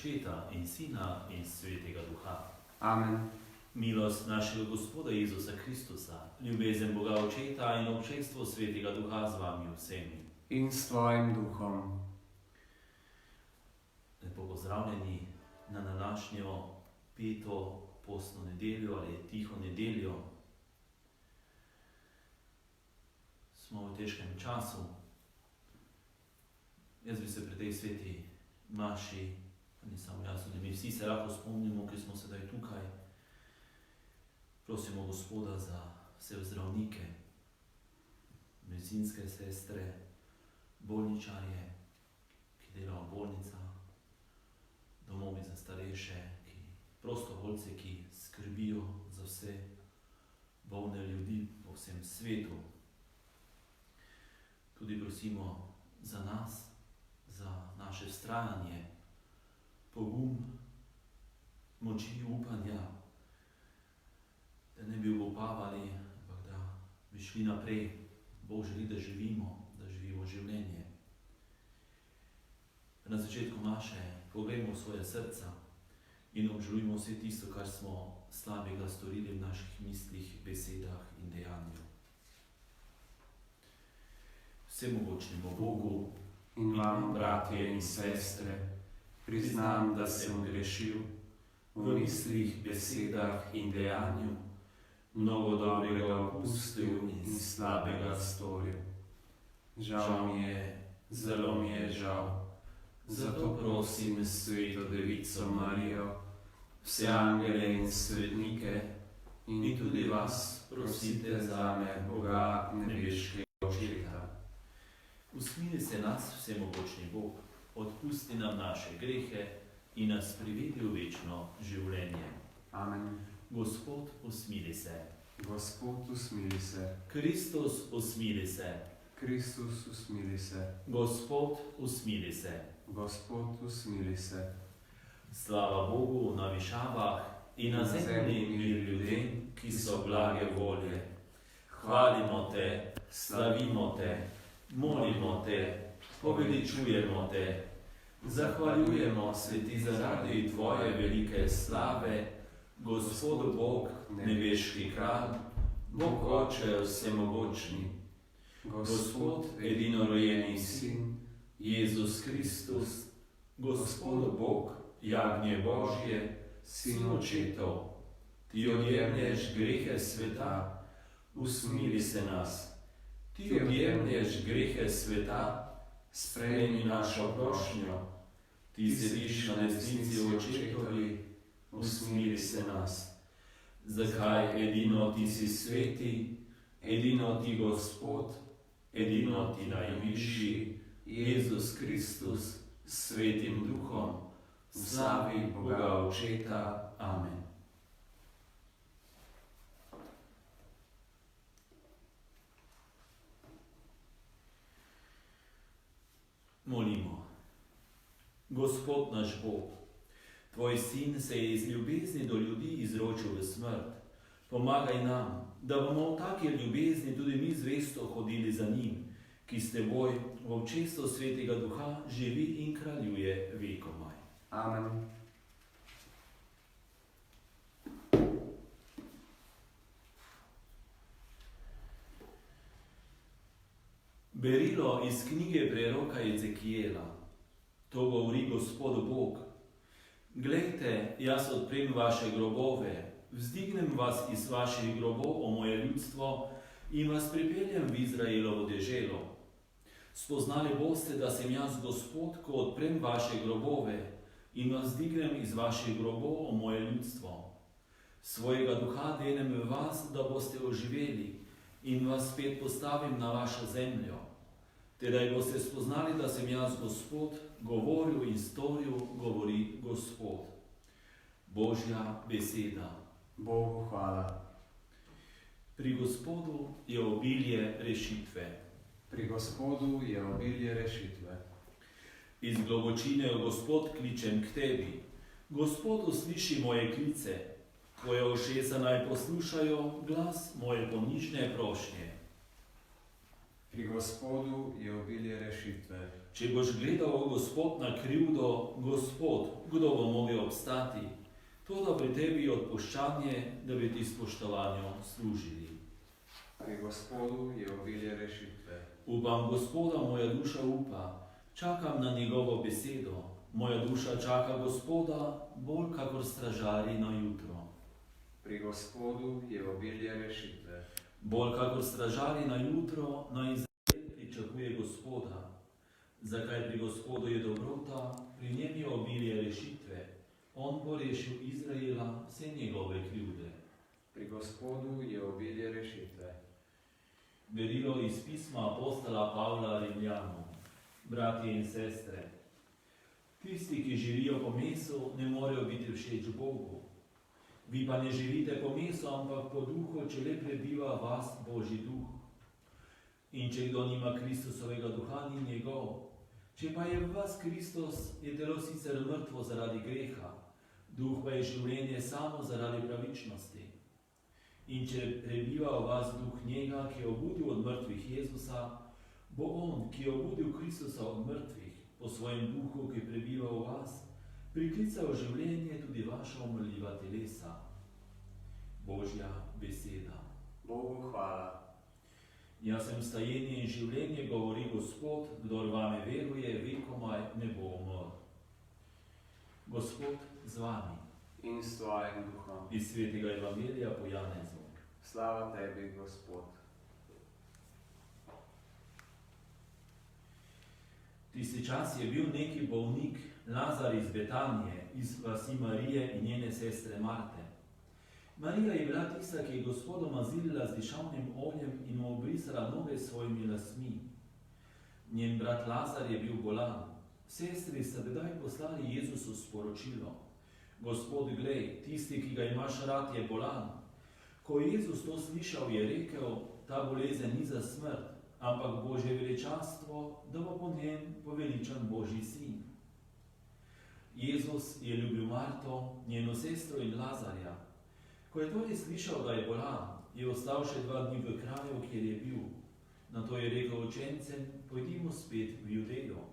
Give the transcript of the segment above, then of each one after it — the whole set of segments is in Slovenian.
Očeta in Sina in Svetega Duha. Amen. Milost našega Gospoda Jezusa Kristusa, ljubezen Boga Očeta in občestvo Svetega Duha z vami vsemi. In s tvojim duhom. Lepo pozdravljeni na današnjo peto postno nedeljo ali tiho nedeljo. Smo v težkem času. Jaz bi se pri tej sveti maši, pa ni samo jaz, tudi mi vsi se lahko spomnimo, ki smo sedaj tukaj. Prosimo Gospoda za vse zdravnike, medicinske sestre, bolničarje, ki delajo v bolnicah, domovi za starejše, prostovoljce, ki skrbijo za vse bolne ljudi po vsem svetu. Tudi prosimo za nas, za naše vztrajanje, pogum, moči upanja, da ne bi obupavali, ampak da bi šli naprej. Bog želi, da živimo življenje. Na začetku naše povejmo svoje srca in obžalujmo vse tisto, kar smo slabega storili v naših mislih, besedah in dejanju. Vsemogočnemu Bogu In vam, bratje in sestre, priznam, da sem grešil v mislih, besedah in dejanju, mnogo dobrega opustil in slabega storil. Žal mi je, zelo mi je žal. Zato prosim Sveto Devico Marijo, vse angele in svetnike in tudi vas prosite zame, Boga nebeškega Očeta. Usmili se nas, vsemogočni Bog, odpusti nam naše grehe in nas privedi v večno življenje. Amen. Gospod, usmili se. Gospod, usmili se. Kristus, usmili se. Kristus, usmili se. Gospod, usmili se. Gospod, usmili se. Slava Bogu na višavah in na zemlji mir ljudem, ki so blage volje. Hvalimo te, slavimo te, molimo te, poveličujemo te. Zahvaljujemo se ti zaradi tvoje velike slave, Gospod Bog, nebeški kralj, Bog Oče vsemogočni, Gospod edinorojenji Sin, Jezus Kristus, Gospod Bog, jagnje Božje, Sin Očetov, ti odjemlješ grehe sveta, usmili se nas. Ti odjemlješ grehe sveta, sprejmi našo prošnjo. Ti sediš na desnici Očetovi, usmili se nas. Zakaj edino ti si sveti, edino ti Gospod, edino ti najvišji, Jezus Kristus, s Svetim Duhom, v slavi Boga Očeta. Amen. Molimo. Gospod naš Bog, tvoj Sin se je iz ljubezni do ljudi izročil v smrt. Pomagaj nam, da bomo v taki ljubezni tudi mi zvesto hodili za njim, ki s teboj v občestvu Svetega Duha živi in kraljuje vekomaj. Amen. Berilo iz knjige preroka Ezekijela. To govori Gospod Bog. Glejte, jaz odprem vaše grobove, vzdignem vas iz vaših grobov, o moje ljudstvo, in vas pripeljem v Izraelovo deželo. Spoznali boste, da sem jaz Gospod, ko odprem vaše grobove in vas vzdignem iz vaših grobov, o moje ljudstvo. Svojega duha denem v vas, da boste oživeli, in vas spet postavim na vašo zemljo. Tedaj boste spoznali, da sem jaz Gospod, govoril in storil, govori Gospod. Božja beseda. Bogu hvala. Pri Gospodu je obilje rešitve. Pri Gospodu je obilje rešitve. Iz globočine, Gospod, kličem k tebi. Gospod, usliši moje klice. Tvoje ušesa naj poslušajo glas moje ponižne prošnje. Pri Gospodu je obilje rešitve. Če boš gledal, Gospod, na krivdo, Gospod, kdo bo mogel obstati? Toda pri tebi je odpuščanje, da bi ti spoštovanju služili. Pri Gospodu je obilje rešitve. Upam Gospoda, moja duša upa, čakam na njegovo besedo. Moja duša čaka Gospoda, bolj kakor stražarji na jutro. Pri Gospodu je obilje rešitve. Bolj kakor stražarji na jutro, na Izrael pričakuje Gospoda. Zakaj pri Gospodu je dobrota, pri njem je obilje rešitve. On bo rešil Izraela vse njegove krivde. Pri Gospodu je obilje rešitve. Berilo iz pisma apostola Pavla Rimljanom. Bratje in sestre, tisti, ki živijo po mesu, ne morejo biti všeč Bogu. Vi pa ne živite po mesu, ampak po duhu, če le prebiva vas Božji duh. In če kdo nima Kristusovega duha, ni njegov. Če pa je v vas Kristus, je telo sicer mrtvo zaradi greha, duh pa je življenje samo zaradi pravičnosti. In če prebiva v vas duh njega, ki je obudil od mrtvih Jezusa, bo on, ki je obudil Kristusa od mrtvih, po svojem duhu, ki prebiva v vas, priklical življenje tudi vaša umrljiva telesa. Božja beseda. Bogu hvala. Jaz sem stajenje in življenje, govori Gospod, kdor vame veruje, vekomaj ne bo umrl. Gospod z vami. In s tvojim duhom. Iz svetega evangelija po Janezu. Slava tebi, Gospod. Tisti čas je bil neki bolnik, Lazar iz Betanije, iz vasi Marije in njene sestre Marte. Marija je bila tista, ki je Gospodu mazilila z dišavnim oljem in mu obrisala noge s svojimi lasmi. Njen brat Lazar je bil bolan. Sestri sta tedaj poslali Jezusu sporočilo: Gospod, glej, tisti, ki ga imaš rad, je bolan. Ko je Jezus to slišal, je rekel: ta bolezen ni za smrt, ampak Božje veličastvo, da bo po njem poveličan Božji sin. Jezus je ljubil Marto, njeno sestro in Lazarja. Ko je torej slišal, da je bolan, je ostal še 2 dni v kraju, kjer je bil. Nato je rekel učencem: pojdimo spet v Judejo.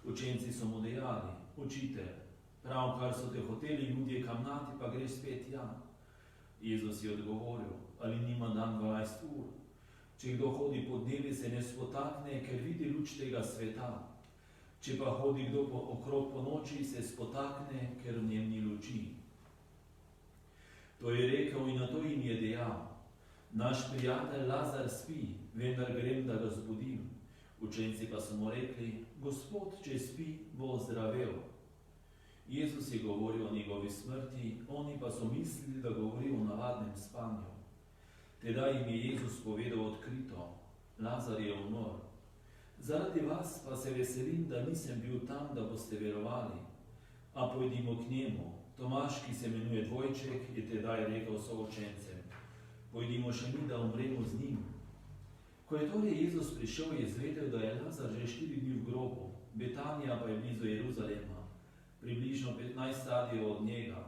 Učenci so mu dejali: učitelj, pravkar so te hoteli ljudje kamnati, pa greš spet tja. Jezus je odgovoril: ali nima dan 12 ur? Če kdo hodi po dnevi, se ne spotakne, ker vidi luč tega sveta. Če pa hodi kdo okrog po noči, se spotakne, ker v njem ni luči. To je rekel in nato jim je dejal: naš prijatelj Lazar spi, vendar grem, da ga zbudim. Učenci pa so mu rekli: Gospod, če spi, bo ozdravel. Jezus je govoril o njegovi smrti, oni pa so mislili, da govori o navadnem spanju. Tedaj jim je Jezus povedal odkrito: Lazar je umrl. Zaradi vas pa se veselim, da nisem bil tam, da boste verovali. A pojdimo k njemu. Tomaž, ki se imenuje Dvojček, je tedaj rekel součencem: pojdimo še mi, da umremo z njim. Ko je torej Jezus prišel, je izvedel, da je Lazar že 4 dni v grobu. Betanija pa je blizu Jeruzalema, približno 15 stadijev od njega.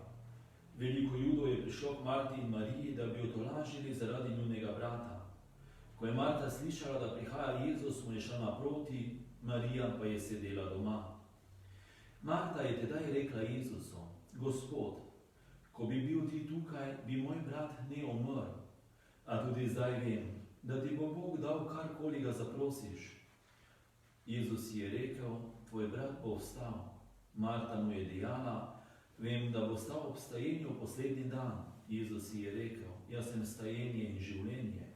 Veliko Judov je prišlo k Marti in Mariji, da bi jo tolažili zaradi njunega brata. Ko je Marta slišala, da prihaja Jezus, mu je šla naproti, Marija pa je sedela doma. Marta je tedaj rekla Jezusu: Gospod, ko bi bil ti tukaj, bi moj brat ne umrl. A tudi zdaj vem, da ti bo Bog dal karkoli ga zaprosiš. Jezus je rekel: tvoj brat bo vstal. Marta mu je dejala: vem, da bo stal ob stajenju poslednji dan. Jezus je rekel: jaz sem stajenje in življenje.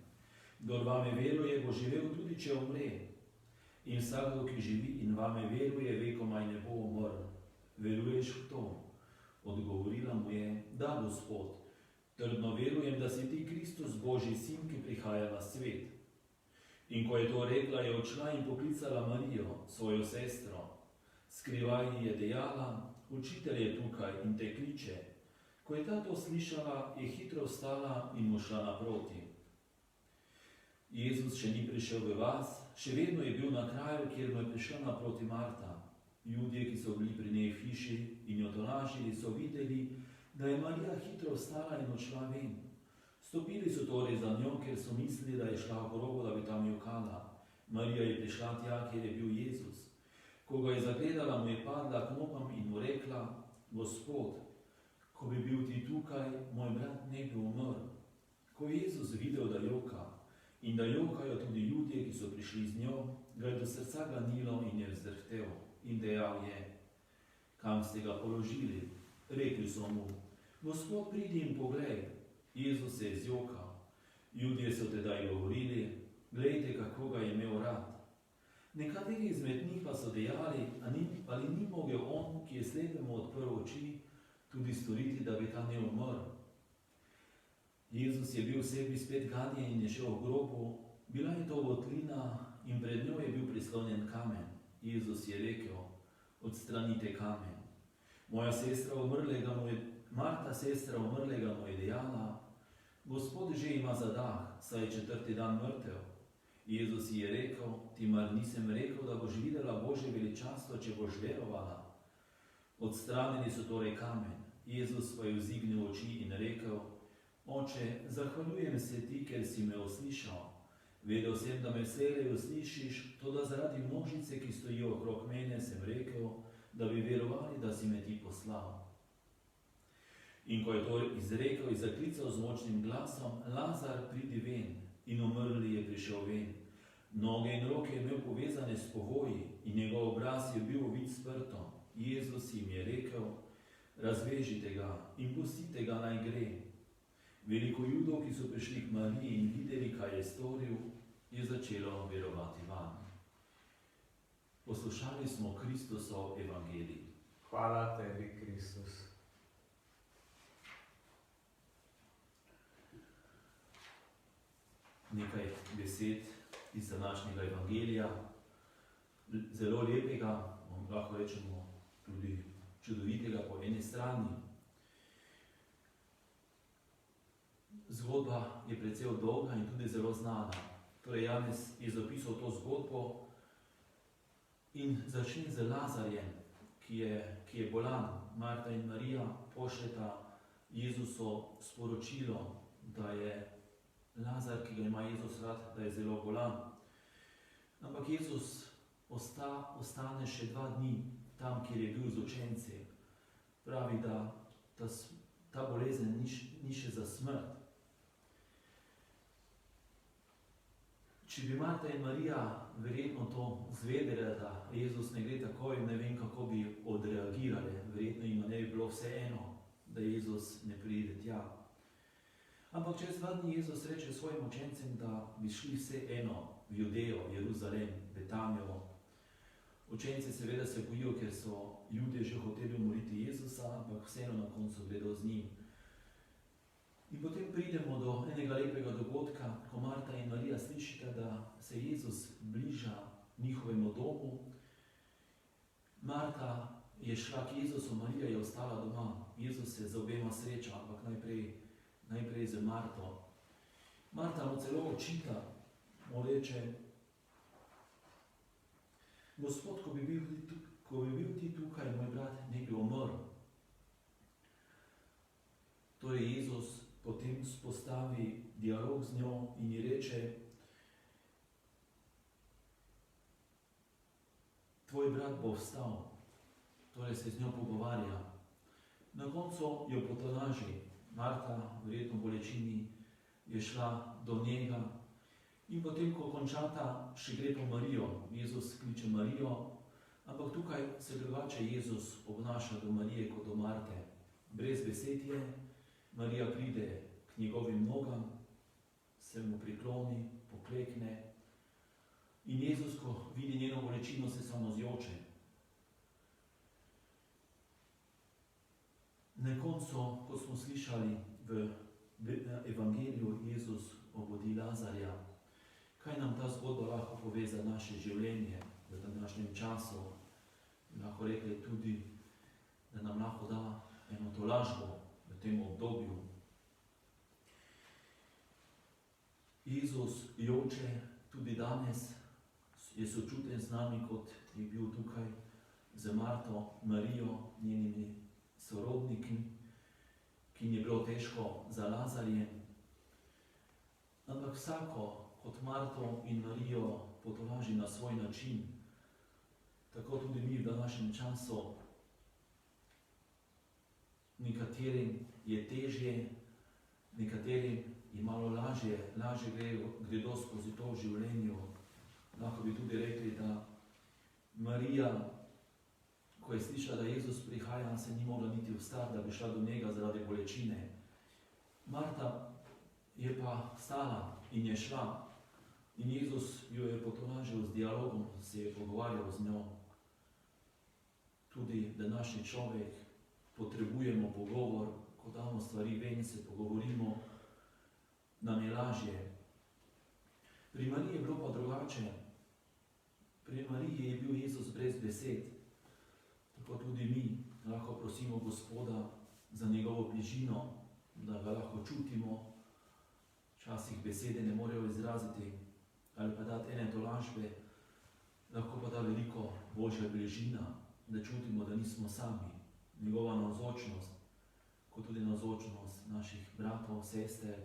Kdor vame veruje, bo živel tudi, če umre. In vsakdo, ki živi in vame veruje, vekomaj ne bo umrl. Veruješ v to? Odgovorila mu je: da, Gospod, trdno verujem, da si ti Kristus, Božji sin, ki prihaja na svet. In ko je to rekla, je odšla in poklicala Marijo, svojo sestro. Skrivaj ji je dejala: učitelj je tukaj in te kliče. Ko je ta to slišala, je hitro vstala in mu šla naproti. Jezus še ni prišel v vas, še vedno je bil na kraju, kjer mu je prišla naproti Marta. Ljudje, ki so bili pri njej v hiši in jo tolažili, so videli, da je Marija hitro vstala in odšla ven. Stopili so torej za njo, ker so mislili, da je šla v grobu, da bi tam jokala. Marija je prišla tja, kjer je bil Jezus. Ko ga je zagledala, mu je padla k nogam in mu rekla: Gospod, ko bi bil ti tukaj, moj brat ne bi umrl. Ko je Jezus videl, da joka in da jokajo tudi ljudje, ki so prišli z njo, ga je do srca ganilo in je vzdrhtel in dejal je: Kam ste ga položili? Rekli so mu: Gospod, pridi in poglej. Jezus se je zjokal. Ljudje so tedaj govorili: Glejte, kako ga je imel rad. Nekateri izmed njih pa so dejali: Ali ni mogel on, ki je slepemu odprl oči, tudi storiti, da bi ta ne umrl? Jezus je bil v sebi spet ganjen in je šel v grobu. Bila je to votlina in pred njo je bil prislonjen kamen. Jezus je rekel: Odstranite kamen. Marta, sestra umrlega, mu je dejala: Gospod že ima zadah, saj je 4. dan mrtev. Jezus ji je rekel: Ti mar nisem rekel, da boš videla Božje veličastvo, če boš verovala? Odstranili so torej kamen. Jezus pa je vzignil oči in rekel: Oče, zahvaljujem se ti, ker si me uslišal. Vedel sem, da me vselej uslišiš, toda zaradi množice, ki stojijo okrog mene, sem rekel, da bi verovali, da si me ti poslal. In ko je to izrekel, je zaklical z močnim glasom: Lazar, pridi ven. In umrli je prišel ven. Noge in roke je imel povezane s povoji in njegov obraz je bil ovit s prtom. Jezus jim je rekel: Razvežite ga in pustite ga, naj gre. Veliko Judov, ki so prišli k Mariji in videli, kaj je storil, je začelo verovati vanj. Poslušali smo Kristusov evangelij. Hvala tebi, Kristus. Nekaj besed iz današnjega evangelija, zelo lepega, lahko rečemo tudi čudovitega po eni strani. Zgodba je precej dolga in tudi zelo znana. Torej, Janez je zapisal to zgodbo in začne z Lazarjem, ki je bolan. Marta in Marija pošljeta Jezusu sporočilo, da je Lazar, ki ga ima Jezus rad, da je zelo bolan. Ampak Jezus ostane še 2 dni tam, kjer je bil z učenci. Pravi, da ta bolezen ni še za smrt. Če bi Marta in Marija verjetno to zvedele, da Jezus ne gre takoj, ne vem, kako bi odreagirale. Verjetno jim ne bi bilo vseeno, da Jezus ne pride tja. Ampak čez 2 dni Jezus reče svojim učencem, da bi šli vseeno v Judejo, Jeruzalem, Betanijo. Učenci seveda se bojijo, ker so Judje že hoteli umoriti Jezusa, ampak vseeno na koncu gredo z njim. In potem pridemo do enega lepega dogodka, ko Marta in Marija slišita, da se Jezus bliža njihovemu domu. Marta je šla k Jezusu, Marija je ostala doma. Jezus se z obema sreča, ampak najprej z Marto. Marta mu celo očita, mu reče: Gospod, ko bi bil ti tukaj, moj brat ne bi umrl. Torej Jezus potem spostavi dialog z njo in ji reče: Tvoj brat bo vstal. Torej se z njo pogovarja. Na koncu jo potolaži. Marta, verjetno bolečini, je šla do njega in potem, ko končata, še gre po Marijo. Jezus kliče Marijo, ampak tukaj se drugače Jezus obnaša do Marije kot do Marte. Brez besed je, Marija pride k njegovim nogam, se mu prikloni, poklekne in Jezus, ko vidi njeno bolečino, se samo zjoče. Na koncu, ko smo slišali v evangeliju, Jezus obudi Lazarja. Kaj nam ta zgodba lahko pove za naše življenje v današnjem času? Lahko rekli tudi, da nam lahko da eno tolažbo v tem obdobju. Jezus joče tudi danes, je sočuten z nami, kot je bil tukaj z Marto, Marijo, njenimi sorodniki, ki jim je bilo težko za Lazarjem. Ampak vsako, kot Marto in Marijo potolaži na svoj način, tako tudi mi v današnjem času. Nekaterim je težje, nekaterim je malo lažje gredo skozi to v življenju. Lahko bi tudi rekli, da Marija, ko je slišala, da Jezus prihaja, se ni mogla niti vstati, da bi šla do njega zaradi bolečine. Marta je pa stala in je šla. In Jezus jo je potolažil z dialogom, se je pogovarjal z njo. Tudi današnji človek potrebujemo pogovor, ko damo stvari ven, se pogovorimo, nam je lažje. Pri Mariji je bilo pa drugače. Pri Mariji je bil Jezus brez besed. Tako tudi mi lahko prosimo Gospoda za njegovo bližino, da ga lahko čutimo. Včasih besede ne morejo izraziti ali pa dati ene tolažbe, lahko pa da veliko Božja bližina, da čutimo, da nismo sami. Njegova navzočnost, kot tudi navzočnost naših bratov, sester,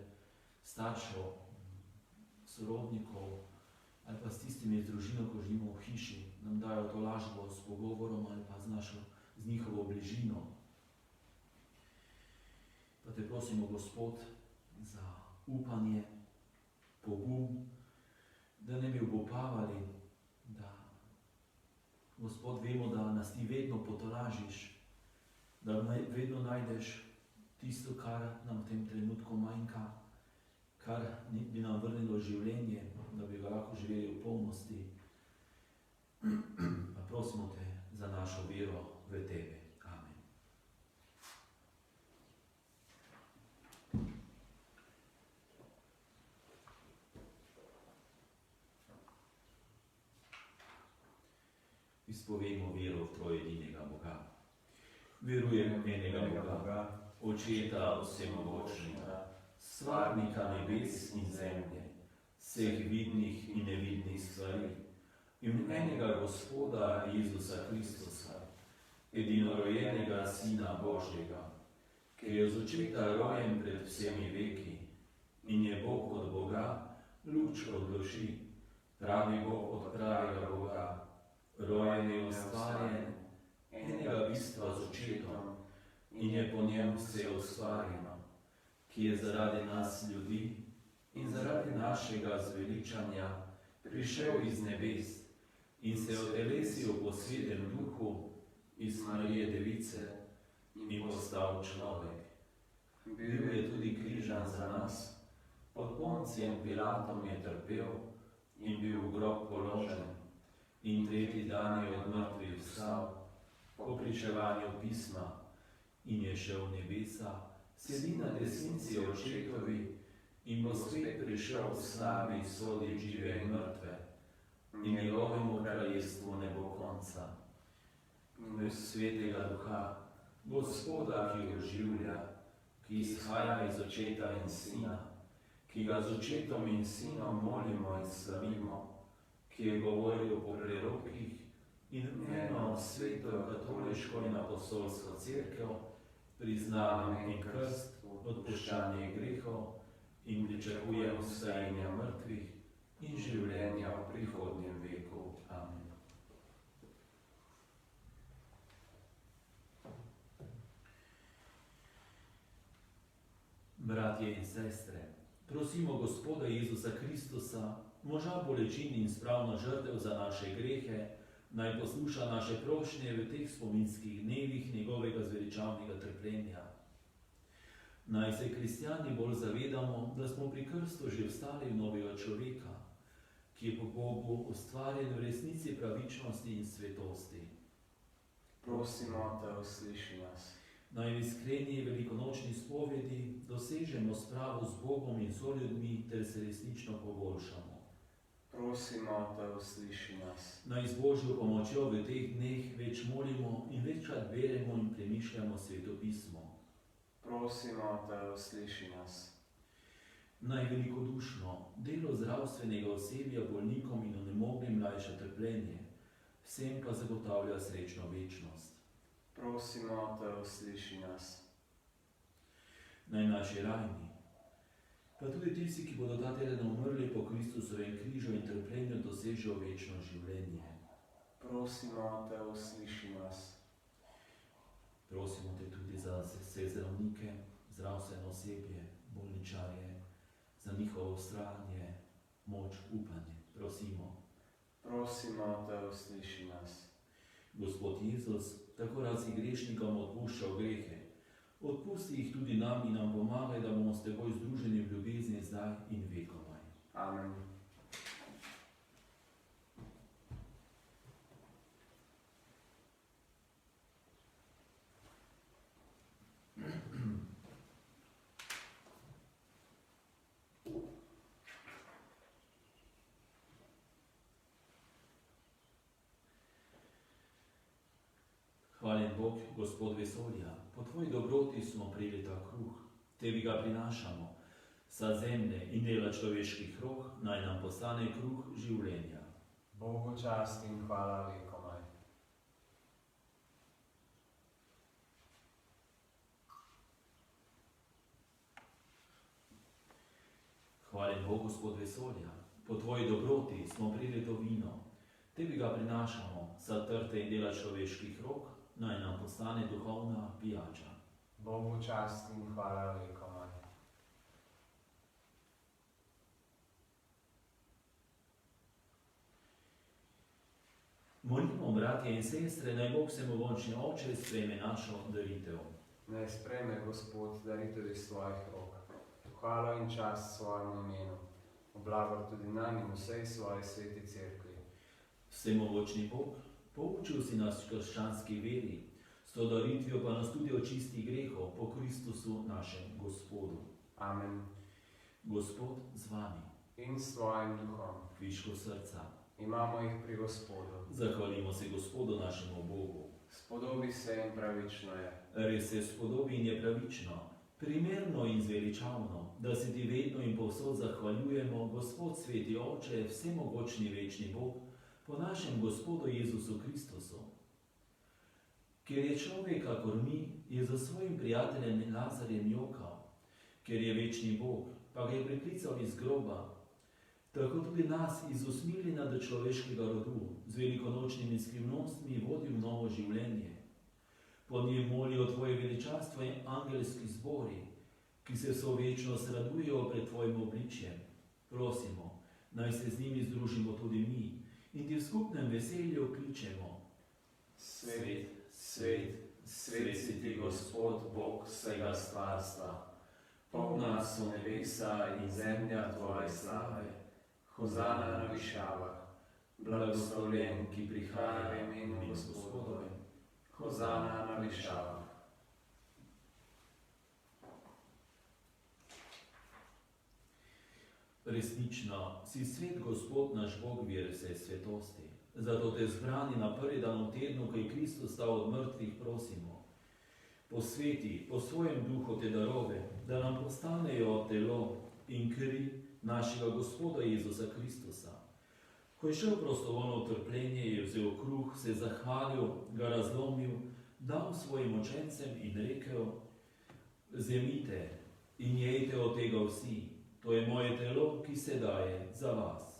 staršev, sorodnikov ali pa s tistimi iz družino, ko živimo v hiši, nam dajo tolažbo s pogovorom ali pa z njihovo bližino. Pa te prosimo, Gospod, za upanje, pogum, da ne bi obupavali, da, Gospod, vemo, da nas ti vedno potolažiš, da vedno najdeš tisto, kar nam v tem trenutku manjka, kar bi nam vrnilo življenje, da bi ga lahko živeli v polnosti. Pa prosimo te za našo vero v tebe. Amen. Izpovemo vero v trojedinega Boga. Verujem v enega Boga, Očeta vsemogočnega, stvarnika nebes in zemlje, vseh vidnih in nevidnih stvari, in enega Gospoda Jezusa Kristusa, edinorojenega Sina Božjega, ki je z očeta rojen pred vsemi veki in je Bog od Boga, luč od luči, pravi Bog od pravega Boga, rojen je ustvarjen, enega bistva z očetom in je po njem vse ustvarjeno, ki je zaradi nas ljudi in zaradi našega zveličanja prišel iz nebes in se odtelesil po Svetem Duhu iz Marije Device in postal človek. Bil je tudi križan za nas, pod Poncijem Pilatom je trpel in bil v grob položen in tretji dan je od mrtvih vstal, po pričevanju pisma, in je šel v nebesa, sedi na desnici Očetovi in bo spet prišel v slavi sodit žive in mrtve, in njegovemu kraljestvu ne bo konca. V Svetega Duha, Gospoda, ki oživlja, ki izhaja iz Očeta in Sina, ki ga z Očetom in Sinom molimo in slavimo, ki je govoril po prerokih in eno sveto katoliško in apostolsko cerkev, priznavam in krst, odpuščanje grehov in pričakujem vstajanja mrtvih in življenja v prihodnjem veku. Amen. Bratje in sestre, prosimo Gospoda Jezusa Kristusa, moža bolečin in spravno žrtev za naše grehe, naj posluša naše prošnje v teh spominskih dnevih njegovega zveličavnega trpljenja. Naj se kristjani bolj zavedamo, da smo pri krstu že vstali v novega človeka, ki je po Bogu ustvarjen v resnici pravičnosti in svetosti. Prosimo, da usliši nas. Naj v iskreni velikonočni spovedi dosežemo spravo z Bogom in soljudmi ter se resnično poboljšamo. Prosimo, da usliši nas. Naj z Božjo pomočjo v teh dneh več molimo in večkrat beremo in premišljamo Sveto pismo. Prosimo, da usliši nas. Naj velikodušno delo zdravstvenega osebja bolnikom in onemoglim lajša trpljenje, vsem pa zagotavlja srečno večnost. Prosimo, da usliši nas. Naj naši rajni pa tudi tisti, ki bodo ta teden umrli po Kristusovem križu in trpljenju, dosežejo večno življenje. Prosimo te, usliši nas. Prosimo te tudi za vse zdravnike, zdravstveno osebje, bolničarje, za njihovo vztrajanje, moč, upanje. Prosimo. Prosimo te, usliši nas. Gospod Jezus, tako rad si grešnikom odpuščal grehe. Odpusti jih tudi nam in nam pomagaj, da bomo s teboj združeni v ljubezni zdaj in vekomaj. Amen. Hvaljen Bog, Gospod vesolja, po tvoji dobroti smo prijeli ta kruh, tebi ga prinašamo. Sa zemlje in dela človeških rok naj nam postane kruh življenja. Bogu čast in hvala vekomaj. Hvaljen Bog, Gospod vesolja, po tvoji dobroti smo prijeli to vino, tebi ga prinašamo. Sa trte in dela človeških rok naj nam postane duhovna pijača. Bogu čast in hvala vekomaj. Molimo, bratje in sestre, naj Bog vsemogočni Oče sprejme našo daritev. Naj sprejme Gospod daritev iz svojih rok. Hvala in čast svojemu imenu. Oblagor tudi nam in vsej svoji sveti cerkvi. Vsemogočni Bog, poučil si nas krščanski veri, s to daritvijo pa nas tudi očisti grehov po Kristusu našem Gospodu. Amen. Gospod z vami, In s tvojim duhom. kvišku srca. Imamo jih pri Gospodu. Zahvalimo se Gospodu našemu Bogu. Spodobi se in pravično je. Res se spodobi in je pravično, primerno in zveličavno, da se ti vedno in povsod zahvaljujemo, Gospod sveti Oče, vsemogočni večni Bog, po našem Gospodu Jezusu Kristusu. Ker je človek, kakor mi, je za svojim prijateljem Lazarjem jokal, ker je večni Bog, pa ga je priklical iz groba, tako tudi nas iz usmiljenja do človeškega rodu, z velikonočnimi skrivnostmi vodi v novo življenje. Po njem molijo tvoje veličastvo in angelski zbori, ki se vso večnost radujejo pred tvojim obličjem. Prosimo, naj se z njimi združimo tudi mi in ti v skupnem veselju kličemo. Svet, svet, svet si ti, Gospod, Bog vsega stvarstva. Polna so nebesa in zemlja tvoje slave. Hozana na višavah, blagoslovljen, ki prihaja v imenu Gospodovem. Hozana na višavah. Resnično si svet, Gospod naš Bog, vir vse svetosti. Zato te zbrani na prvi dan v tednu, ko je Kristus stal od mrtvih, prosimo. Posveti po svojem duhu te darove, da nam postanejo telo in kri našega Gospoda Jezusa Kristusa. Ko je šel prostovoljno v trpljenje, je vzel kruh, se zahvalil, ga razlomil, dal svojim učencem in rekel: vzemite in jejte od tega vsi, to je moje telo, ki se daje za vas.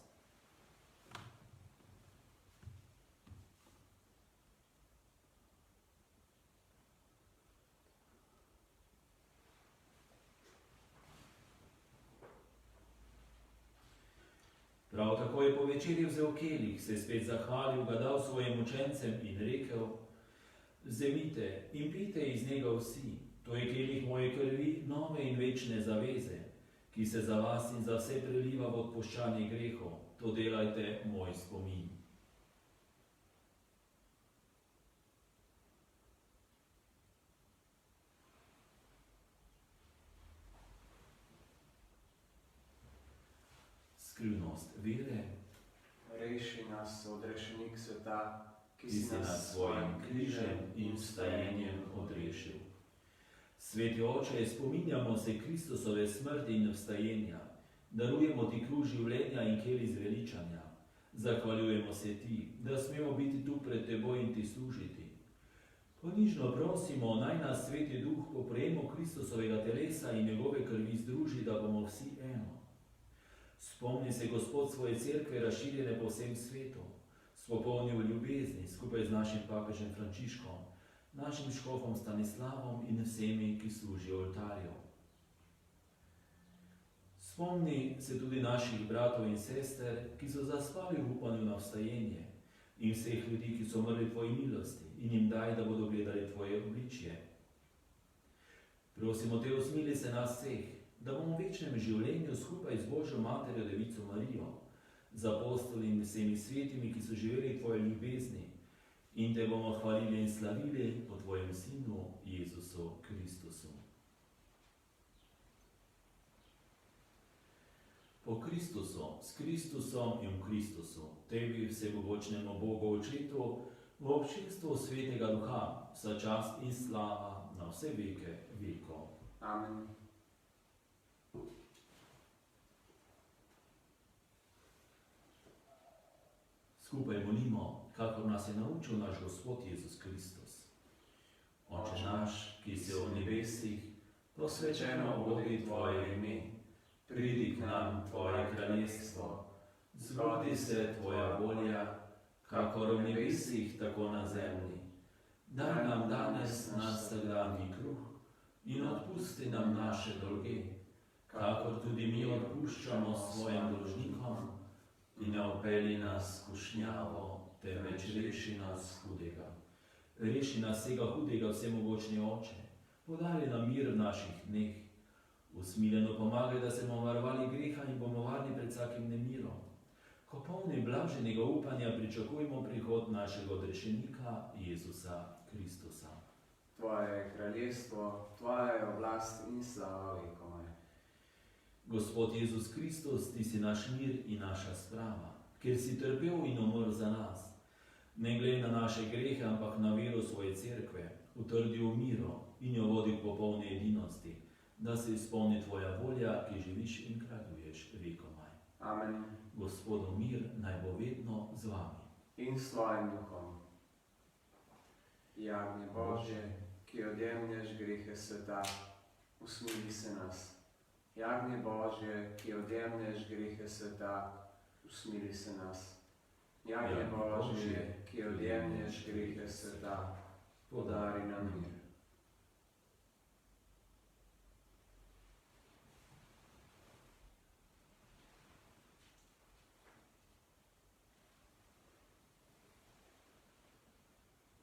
Prav tako je po večerji vzel kelih, se spet zahvalil, ga dal svojim učencem in rekel: vzemite in pijte iz njega vsi, to je kelih moje krvi, nove in večne zaveze, ki se za vas in za vse preliva v odpuščanje grehov. To delajte v moj spomin. Skrivnost vere. Reši nas, odrešenik sveta, ki si nas svojim križem in vstajenjem odrešil. Sveti Oče, spominjamo se Kristusove smrti in vstajenja, darujemo ti kruh življenja in kelih zveličanja. Zahvaljujemo se ti, da smemo biti tu pred teboj in ti služiti. Ponižno prosimo, naj nas Sveti Duh po prejemu Kristusovega telesa in njegove krvi združi, da bomo vsi eno. Spomni se, Gospod, svoje cerkve razširjene po vsem svetu, spopolni v ljubezni skupaj z našim papežem Frančiškom, našim škofom Stanislavom in vsemi, ki služijo oltarju. Spomni se tudi naših bratov in sester, ki so zaspali v upanju na vstajenje, in vseh ljudi, ki so umrli v tvoji milosti, in jim daj, da bodo gledali tvoje obličje. Prosimo te, usmili se nas vseh, da bomo v večnem življenju skupaj z Božjo Materjo Devico Marijo, z apostoli in vsemi svetimi, ki so živeli v tvoji ljubezni, in te bomo hvalili in slavili po tvojem Sinu, Jezusu Kristusu. Po Kristusu, s Kristusom in v Kristusu, tebi vsemogočnemu Bogu Očetu, v občinstvu Svetega Duha, vsa čast in slava na vse veke vekov. Amen. Skupaj molimo, kakor nas je naučil naš Gospod Jezus Kristus. Oče naš, ki si v nebesih, posvečeno bodi tvoje ime, pridi k nam tvoje kraljestvo, zgodi se tvoja volja, kakor v nebesih, tako na zemlji. Daj nam danes naš vsakdanji kruh in odpusti nam naše dolge, kakor tudi mi odpuščamo svojim dolžnikom, in ne vpelji nas v skušnjavo, temveč reši nas hudega. Reši nas vsega hudega, vsemogočni Oče, podari nam mir v naših dneh, usmiljeno pomagaj, da se bomo varovali greha in bomo varni pred vsakim nemirom. Ko polni blaženega upanja pričakujemo prihod našega odrešenika, Jezusa Kristusa. Tvoje je kraljestvo, tvoja je oblast in slava vekomaj. Gospod Jezus Kristus, ti si naš mir in naša sprava, ker si trpel in umrl za nas. Ne glej na naše grehe, ampak na vero svoje cerkve, utrdi v miro in jo vodi k popolni edinosti, da se izpolni tvoja volja, ki živiš in kraljuješ vekomaj. Amen. Gospodu mir naj bo vedno z vami. In s tvojim duhom. Jagnje Božje, ki odjemlješ grehe sveta, usmili se nas. Jagnje Božje, ki odjemlješ grehe sveta, usmili se nas. Jagnje Božje, ki odjemlješ grehe sveta, podari nam mir.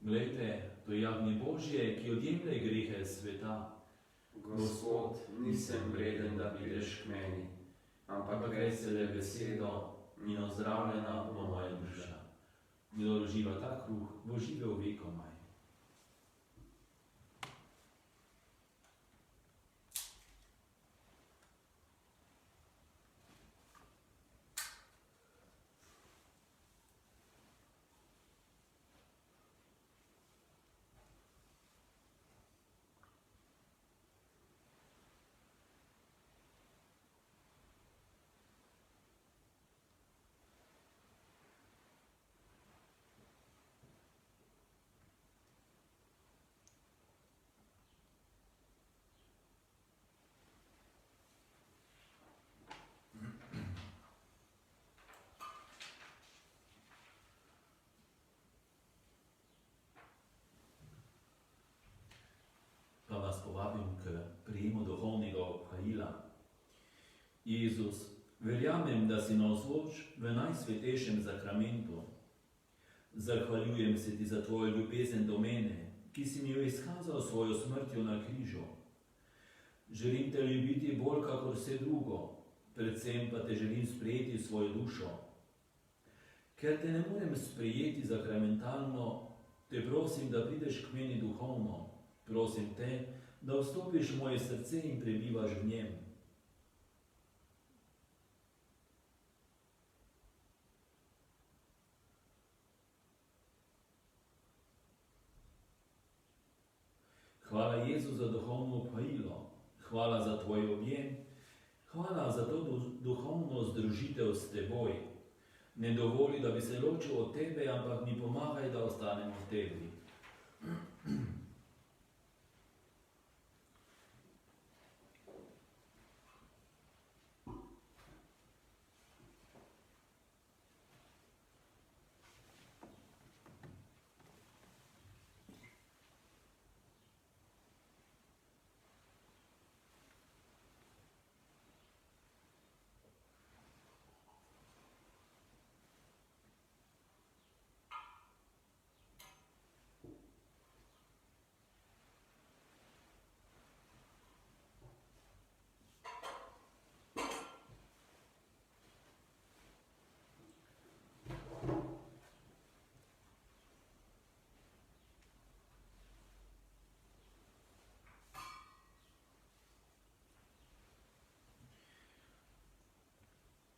Glejte, to je jagnje Božje, ki odjemlje grehe sveta. Gospod, nisem vreden, da prideš k meni, ampak rej se le besedo in ozdravljena bo moja duša. Kdor uživa ta kruh, bo živel vekomaj. Pa vas povabim k prijemu duhovnega obhajila. Jezus, verjamem, da si navzoč v najsvetejšem zakramentu. Zahvaljujem se ti za tvojo ljubezen do mene, ki si mi jo izkazal svojo smrtjo na križu. Želim te ljubiti bolj kakor vse drugo, predvsem pa te želim sprejeti v svojo dušo. Ker te ne morem sprejeti zakramentalno, te prosim, da prideš k meni duhovno. Prosim te, da vstopiš v moje srce in prebivaš v njem. Hvala Jezu za duhovno obhajilo, hvala za tvoj objem, hvala za to duhovno združitev s teboj. Ne dovoli, da bi se ločil od tebe, ampak mi pomagaj, da ostanem v tebi.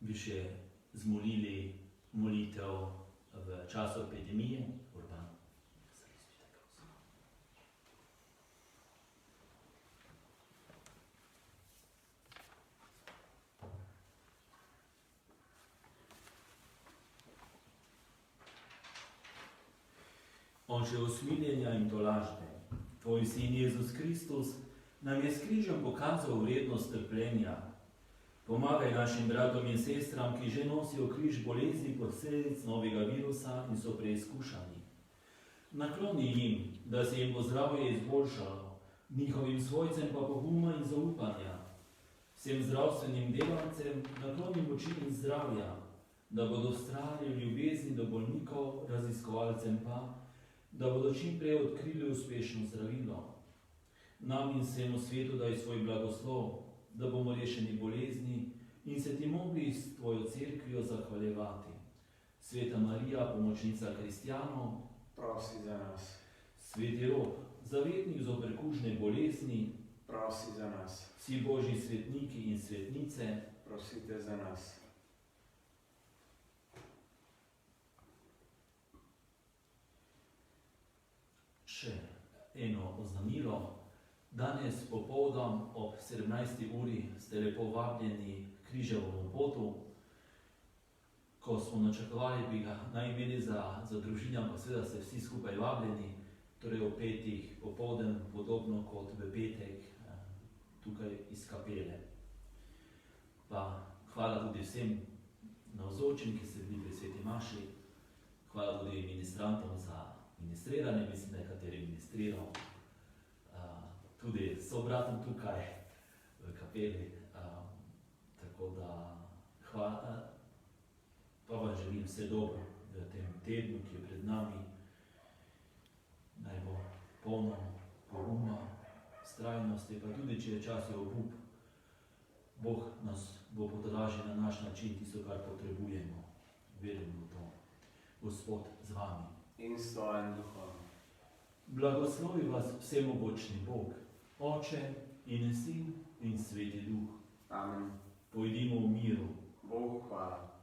Bi še zmolili molitev v času epidemije. Urban. Oče usmiljenja in tolažbe, Tvoj sin Jezus Kristus nam je s križem pokazal vrednost trpljenja. Pomagaj našim bratom in sestram, ki že nosijo križ bolezni posledic novega virusa in so preizkušani. Nakloni jim, da se jim bo zdravje izboljšalo, njihovim svojcem pa poguma in zaupanja. Vsem zdravstvenim delavcem nakloni moči in zdravja, da bodo vztrajali v ljubezni do bolnikov, raziskovalcem pa, da bodo čim prej odkrili uspešno zdravilo. Nam in vsemu svetu daj svoj blagoslov, da bomo rešeni bolezni in se ti mogli s tvojo cerkvijo zahvaljevati. Sveta Marija, pomočnica kristjanov, prosi za nas. Sveti Rok, zavetnik zoper kužne bolezni, Prosi za nas. Vsi božji svetniki in svetnice, Prosite za nas. Še eno oznanilo. Danes popoldan ob 17. uri ste lepo vabljeni k križevemu potu. Ko smo načrtovali, bi ga naj imeli za družine, ampak seveda ste vsi skupaj vabljeni, torej ob 5. popoldan, podobno kot v petek, tukaj iz kapele. Pa hvala tudi vsem navzočim, ki ste bili pri sveti maši. Hvala tudi ministrantom za ministriranje, mislim, da je kateri ministriral. Tudi sobratom tukaj v kapeli, tako da hvala, pa vam želim vse dobro v tem tednu, ki je pred nami. Naj bo polno poguma, vztrajnosti, pa tudi, če je čas obup, Bog nas bo podražil na naš način, tisto, kar potrebujemo. Verim v to. Gospod z vami. In s tvojim duhom. Blagoslovi vas vsemogočni Bog, Oče in Sin in Sveti Duh. Amen. Pojdimo v miru. Bogu hvala.